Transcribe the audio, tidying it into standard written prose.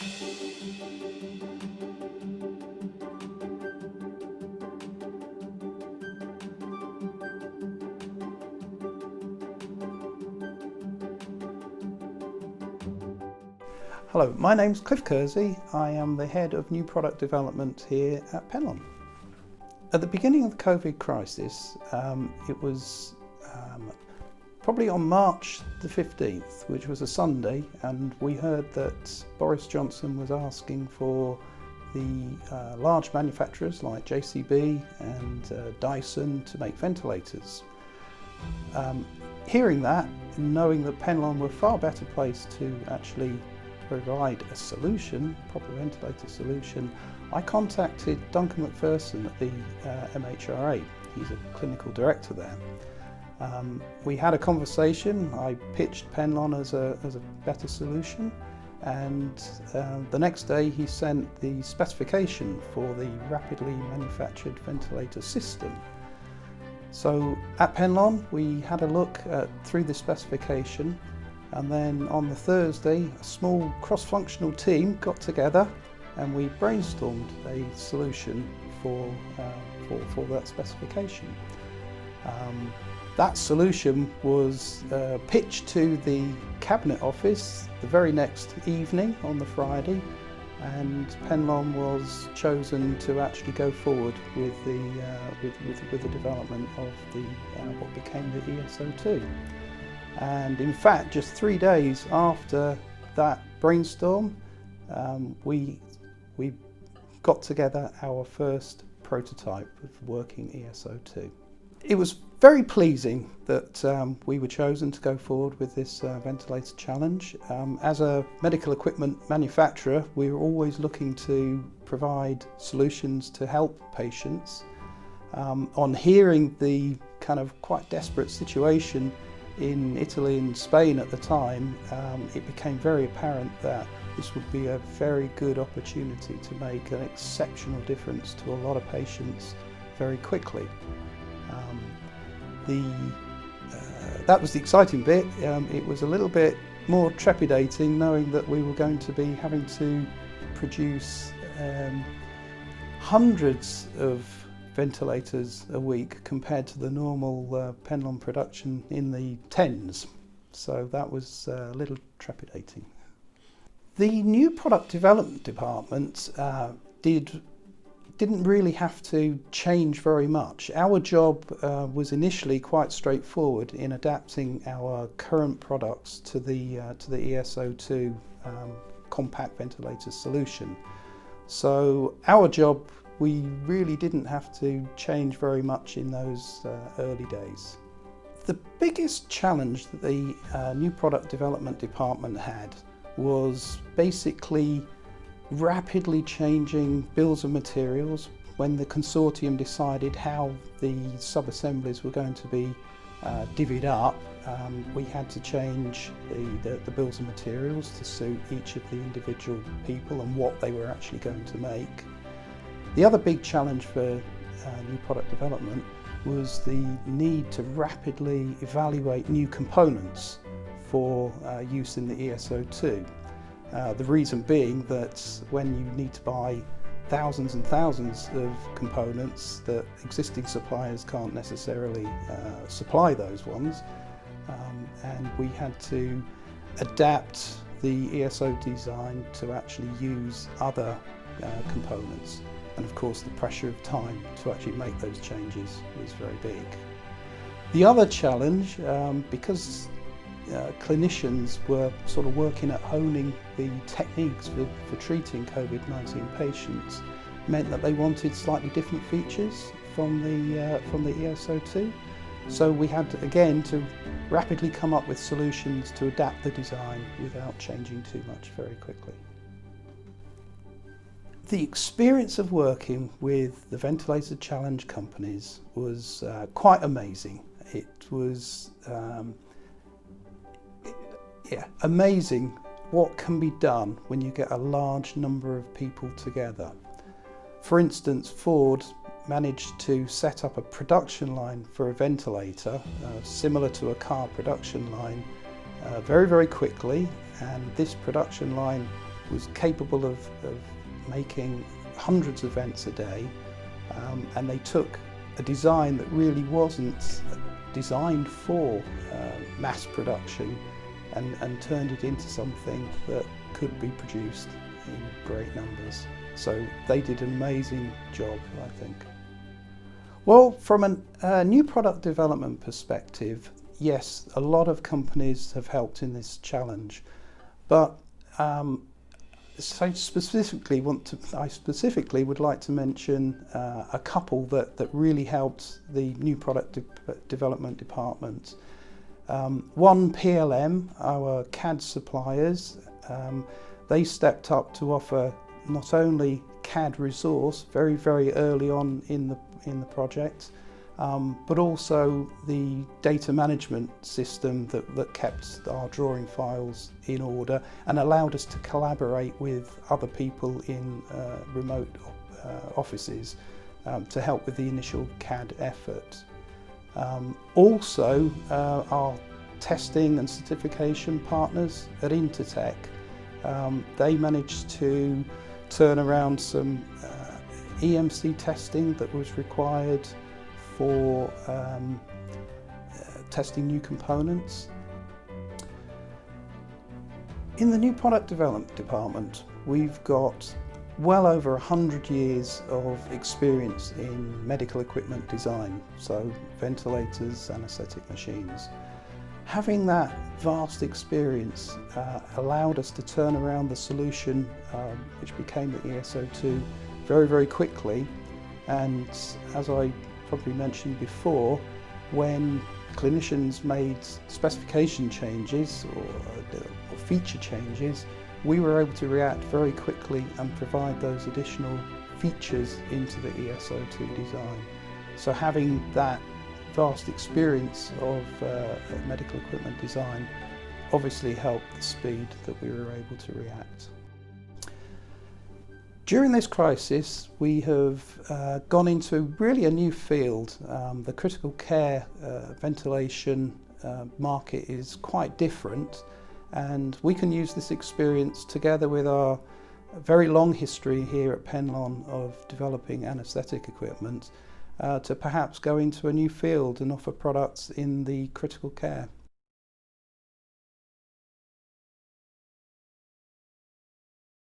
Hello, my name's Kersey. I am the head of new product development here at Penlon. At the beginning of the COVID crisis, it was probably on March the 15th, which was a Sunday, and we heard that Boris Johnson was asking for the large manufacturers like JCB and Dyson to make ventilators. Hearing that, and knowing that Penlon were far better placed to actually provide a solution, proper ventilator solution, I contacted Duncan McPherson at the MHRA. He's a clinical director there. We had a conversation. I pitched Penlon as a better solution, and the next day he sent the specification for the rapidly manufactured ventilator system. So at Penlon we had a look through the specification, and then on the Thursday a small cross-functional team got together and we brainstormed a solution for that specification. That solution was pitched to the Cabinet Office the very next evening on the Friday, and Penlon was chosen to actually go forward with the development of what became the ESO2. And in fact, just 3 days after that brainstorm, we got together our first prototype of working ESO2. It was very pleasing that we were chosen to go forward with this ventilator challenge. As a medical equipment manufacturer, we were always looking to provide solutions to help patients. On hearing the kind of quite desperate situation in Italy and Spain at the time, it became very apparent that this would be a very good opportunity to make an exceptional difference to a lot of patients very quickly. That was the exciting bit. It was a little bit more trepidating knowing that we were going to be having to produce hundreds of ventilators a week compared to the normal Penlon production in the tens. So that was a little trepidating. The new product development department didn't really have to change very much. Our job was initially quite straightforward in adapting our current products to the ESO2 compact ventilator solution. So our job, we really didn't have to change very much in those early days. The biggest challenge that the new product development department had was basically rapidly changing bills of materials. When the consortium decided how the sub-assemblies were going to be divvied up, we had to change the bills of materials to suit each of the individual people and what they were actually going to make. The other big challenge for new product development was the need to rapidly evaluate new components for use in the ESO2. The reason being that when you need to buy thousands and thousands of components, that existing suppliers can't necessarily supply those ones, and we had to adapt the ESO design to actually use other components. And of course the pressure of time to actually make those changes was very big. The other challenge, because clinicians were sort of working at honing the techniques for treating COVID-19 patients, meant that they wanted slightly different features from the ESO2. So we had again to rapidly come up with solutions to adapt the design without changing too much very quickly. The experience of working with the Ventilator Challenge companies was quite amazing. It was amazing what can be done when you get a large number of people together. For instance, Ford managed to set up a production line for a ventilator similar to a car production line very, very quickly, and this production line was capable of making hundreds of vents a day, and they took a design that really wasn't designed for mass production and turned it into something that could be produced in great numbers. So they did an amazing job, I think. Well, from a new product development perspective, yes, a lot of companies have helped in this challenge, but I specifically would like to mention a couple that really helped the new product development department. One, PLM, our CAD suppliers, they stepped up to offer not only CAD resource very, very early on in the project, but also the data management system that kept our drawing files in order and allowed us to collaborate with other people in remote offices to help with the initial CAD effort. Also, our testing and certification partners at Intertech, they managed to turn around some EMC testing that was required for testing new components. In the new product development department, we've got well over 100 years of experience in medical equipment design, so ventilators, anaesthetic machines. Having that vast experience allowed us to turn around the solution, which became the ESO2, very, very quickly. And as I probably mentioned before, when clinicians made specification changes or feature changes, we were able to react very quickly and provide those additional features into the ESO2 design. So having that vast experience of medical equipment design obviously helped the speed that we were able to react. During this crisis, we have gone into really a new field. The critical care ventilation market is quite different, and we can use this experience together with our very long history here at Penlon of developing anaesthetic equipment to perhaps go into a new field and offer products in the critical care